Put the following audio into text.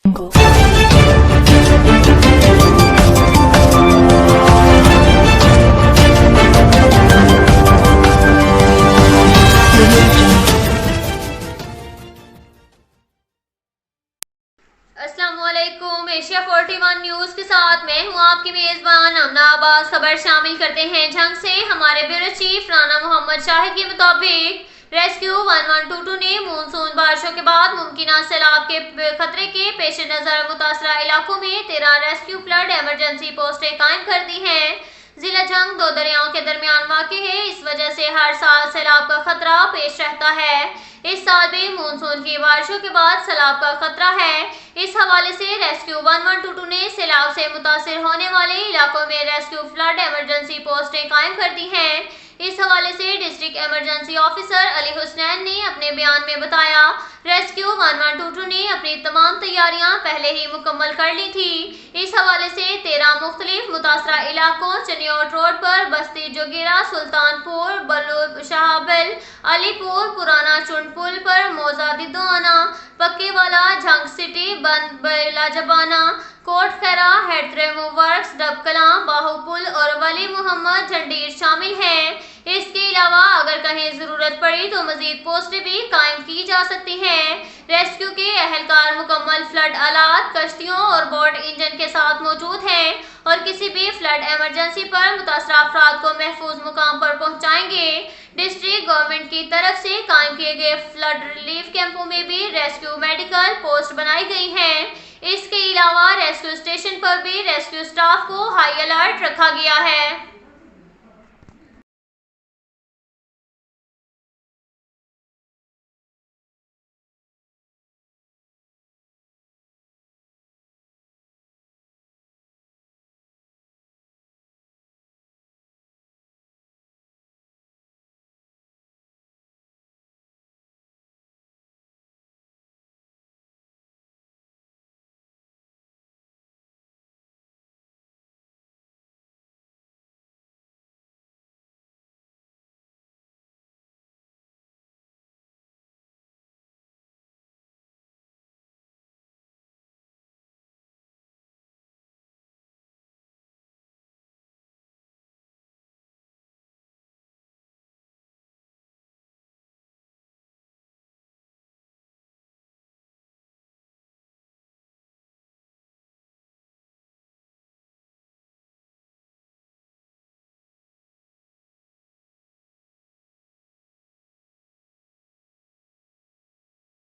अस्सलामुअलैकुम। Asia 41 news के साथ मैं हूं आपकी मेजबान अमना अब्बास। खबर शामिल करते हैं जंग से। हमारे ब्यूरो चीफ राना मोहम्मद शाहिद के मुताबिक रेस्क्यू 1122 ने मानसून बारिशों के बाद मुमकिन सैलाब के खतरे के पेश नजर मुतासरा इलाकों में 13 रेस्क्यू फ्लड एमरजेंसी पोस्टें कायम कर दी हैं। जिला जंग दो दरियाओं के दरमियान वाक़ है, इस वजह से हर साल सैलाब का खतरा पेश रहता है। इस साल भी मानसून की बारिशों के बाद सैलाब का खतरा है। इस हवाले से रेस्क्यू 1122 ने सैलाब से मुतासिर होने वाले इलाकों में रेस्क्यू फ्लड एमरजेंसी पोस्टें कायम कर दी हैं। इस हवाले से district emergency officer Ali Husnain ने अपने बयान में बताया, रेस्क्यू 1122 ने अपनी तमाम तैयारियां पहले ही मुकम्मल कर ली थी। इस हवाले से 13 मुख्तलिफ मुतासरा इलाकों चनियोट रोड पर बस्ती जोगिरा, सुल्तानपुर, बलूब शाहबिल, अलीपुर, पुराना चुंड पुल पर मौजा दिदोआना, पक्के वाला, झंग सिटी, बंद लाजबाना, कोट खैरा, हेडरेमो वर्क्स, डबकला, बाहुपुल और वली मोहम्मद झंडीर शामिल हैं। इसके अलावा अगर कहीं जरूरत पड़ी तो मजीद पोस्टें भी कायम की जा सकती हैं। रेस्क्यू के अहलकार मुकम्मल फ्लड आलात, कश्तियों और बोट इंजन के साथ मौजूद हैं और किसी भी फ्लड एमरजेंसी पर मुतासरा अफराद को महफूज मुकाम पर पहुंचाएंगे। डिस्ट्रिक्ट गवर्नमेंट की तरफ से कायम किए गए फ्लड रिलीफ कैंपों में भी रेस्क्यू मेडिकल पोस्ट बनाई गई हैं। इसके अलावा रेस्क्यू स्टेशन पर भी रेस्क्यू स्टाफ को हाई अलर्ट रखा गया है।